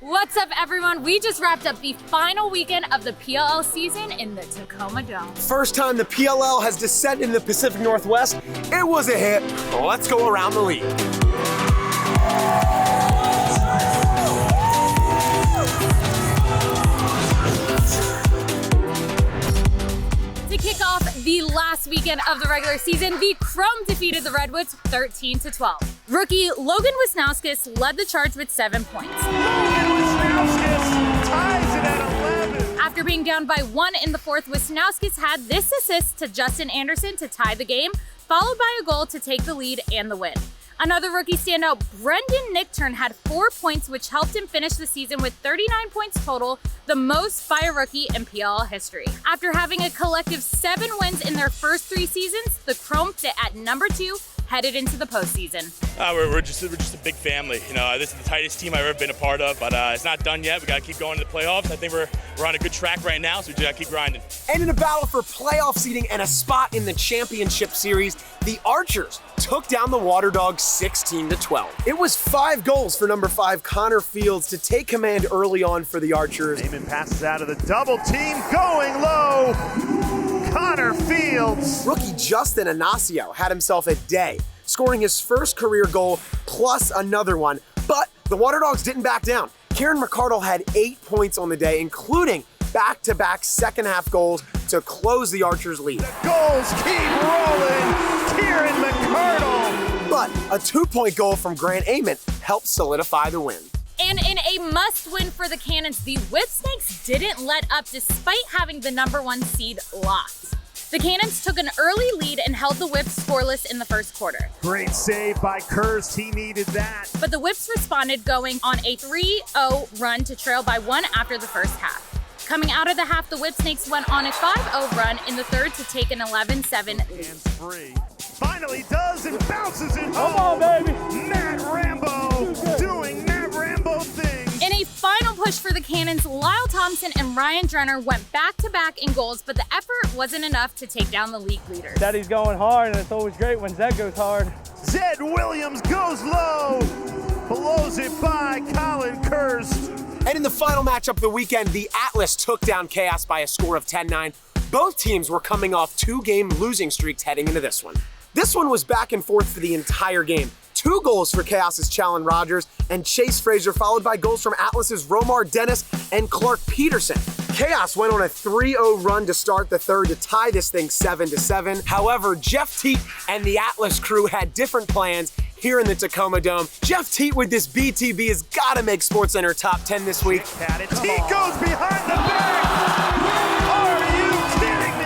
What's up, everyone? We just wrapped up the final weekend of the PLL season in the Tacoma Dome. First time the PLL has descended in the Pacific Northwest. It was a hit. Let's go around the league. To kick off the last weekend of the regular season, the Chrome defeated the Redwoods 13-12. Rookie Logan Wisnauskas led the charge with 7 points. Wisnauskas ties it at 11. After being down by 1 in the fourth, Wisnauskas had this assist to Justin Anderson to tie the game, followed by a goal to take the lead and the win. Another rookie standout, Brendan Nickturn, had 4 points, which helped him finish the season with 39 points total, the most by a rookie in PLL history. After having a collective 7 wins in their first 3 seasons, the Chrome sit at number 2, headed into the postseason. We're just a big family. You know, this is the tightest team I've ever been a part of, but it's not done yet. We got to keep going to the playoffs. I think we're on a good track right now, so we just got to keep grinding. And in a battle for playoff seeding and a spot in the championship series, the Archers took down the Water Dogs 16-12. It was 5 goals for number 5 Connor Fields to take command early on for the Archers. Damon passes out of the double team, going low. Connor Fields. Rookie Justin Anasio had himself a day, scoring his first career goal plus another one, but the Water Dogs didn't back down. Kieran McCardle had 8 points on the day, including back-to-back second-half goals to close the Archers' lead. The goals keep rolling. Kieran McCardle. But a 2-point goal from Grant Amon helped solidify the win. And in a must-win for the Cannons, the Whipsnakes didn't let up despite having the number 1 seed locked. The Cannons took an early lead and held the Whips scoreless in the first quarter. Great save by Kurst, he needed that. But the Whips responded, going on a 3-0 run to trail by 1 after the first half. Coming out of the half, the Whipsnakes went on a 5-0 run in the third to take an 11-7 lead. Hands free. Finally does and bounces it home. Come on, baby. Matt Rambo doing Matt Rambo things. In a final push for the Cannons, Lyle Thompson and Ryan Drenner went back-to-back in goals, but the effort wasn't enough to take down the league leaders. Daddy's going hard, and it's always great when Zed goes hard. Zed Williams goes low. Blows it by Colin Kurst. And in the final matchup of the weekend, the Atlas took down Chaos by a score of 10-9. Both teams were coming off 2-game losing streaks heading into this one. This one was back and forth for the entire game. 2 goals for Chaos's Challen Rogers and Chase Fraser, followed by goals from Atlas's Romar Dennis and Clark Peterson. Chaos went on a 3-0 run to start the third to tie this thing 7-7. However, Jeff Teat and the Atlas crew had different plans here in the Tacoma Dome. Jeff Teat with this BTB has got to make SportsCenter top 10 this week. Teat goes behind the back. Are you kidding me?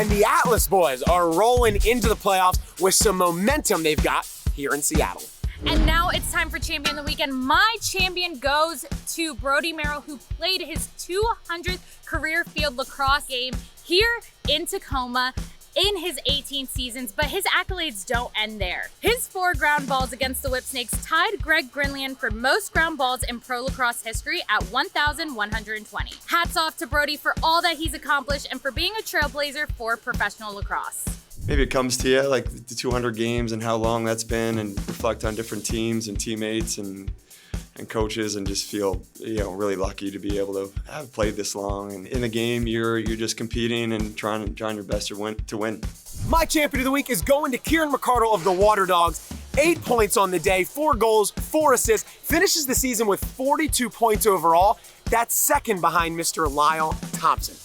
And the Atlas boys are rolling into the playoffs with some momentum they've got here in Seattle. And now it's time for Champion of the Weekend. My champion goes to Brody Merrill, who played his 200th career field lacrosse game here in Tacoma in his 18 seasons, but his accolades don't end there. His 4 ground balls against the Whipsnakes tied Greg Grinlian for most ground balls in pro lacrosse history at 1,120. Hats off to Brody for all that he's accomplished and for being a trailblazer for professional lacrosse. Maybe it comes to you, like the 200 games and how long that's been, and reflect on different teams and teammates and coaches, and just feel, really lucky to be able to have played this long. And in the game, you're just competing and trying your best to win. My champion of the week is going to Kieran McCardle of the Water Dogs. 8 points on the day, 4 goals, 4 assists, finishes the season with 42 points overall. That's second behind Mr. Lyle Thompson.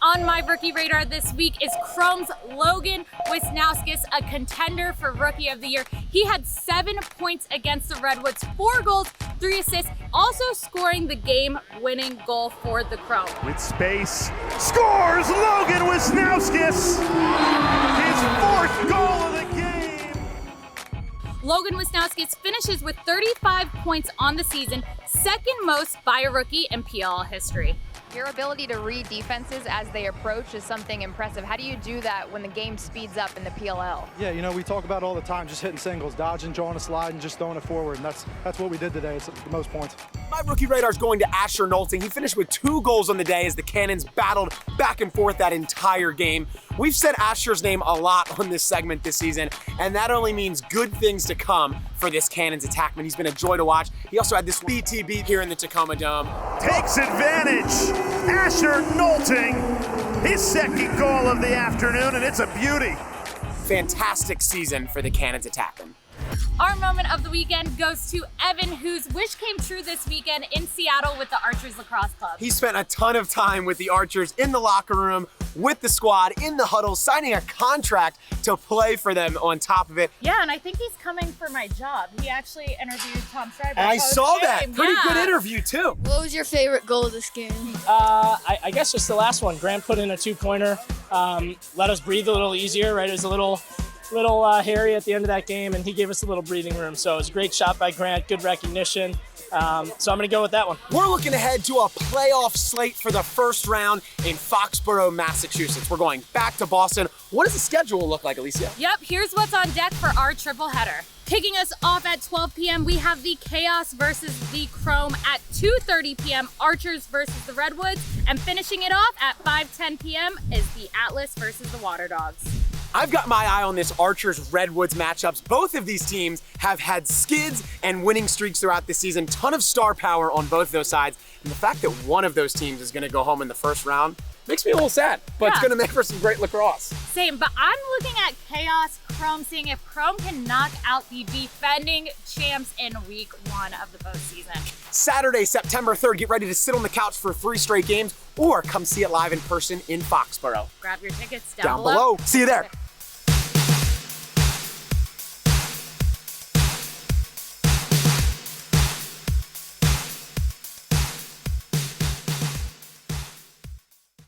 On my rookie radar this week is Chrome's Logan Wisnauskas, a contender for Rookie of the Year. He had 7 points against the Redwoods, 4 goals, 3 assists, also scoring the game-winning goal for the Chrome. With space, scores Logan Wisnauskas, his 4th goal of the game. Logan Wisnauskas finishes with 35 points on the season, second most by a rookie in PLL history. Your ability to read defenses as they approach is something impressive. How do you do that when the game speeds up in the PLL? Yeah, we talk about it all the time, just hitting singles, dodging, drawing a slide, and just throwing it forward, and that's what we did today. It's the most points. My rookie radar is going to Asher Knowlton. He finished with 2 goals on the day as the Cannons battled back and forth that entire game. We've said Asher's name a lot on this segment this season, and that only means good things to come for this Cannons attackman. He's been a joy to watch. He also had this BT beat here in the Tacoma Dome. Takes advantage. Asher Knowlton, his second goal of the afternoon, and it's a beauty. Fantastic season for the Cannons attackman. Our moment of the weekend goes to Evan, whose wish came true this weekend in Seattle with the Archers Lacrosse Club. He spent a ton of time with the Archers in the locker room, with the squad, in the huddle, signing a contract to play for them on top of it. Yeah, and I think he's coming for my job. He actually interviewed Tom Schreiber. I saw that. Pretty good interview, too. What was your favorite goal of this game? I guess just the last one. Grant put in a 2-pointer, let us breathe a little easier, right? It was a little hairy at the end of that game, and he gave us a little breathing room. So it was a great shot by Grant, good recognition. So I'm going to go with that one. We're looking ahead to a playoff slate for the first round in Foxborough, Massachusetts. We're going back to Boston. What does the schedule look like, Alicia? Yep, here's what's on deck for our triple header. Kicking us off at 12 p.m., we have the Chaos versus the Chrome. At 2:30 p.m., Archers versus the Redwoods. And finishing it off at 5:10 p.m. is the Atlas versus the Water Dogs. I've got my eye on this Archers-Redwoods matchups. Both of these teams have had skids and winning streaks throughout the season. Ton of star power on both those sides. And the fact that one of those teams is going to go home in the first round makes me a little sad, but it's going to make for some great lacrosse. Same, but I'm looking at Chaos Chrome, seeing if Chrome can knock out the defending champs in week 1 of the postseason. Saturday, September 3rd, get ready to sit on the couch for 3 straight games or come see it live in person in Foxborough. Grab your tickets Down below. See you there.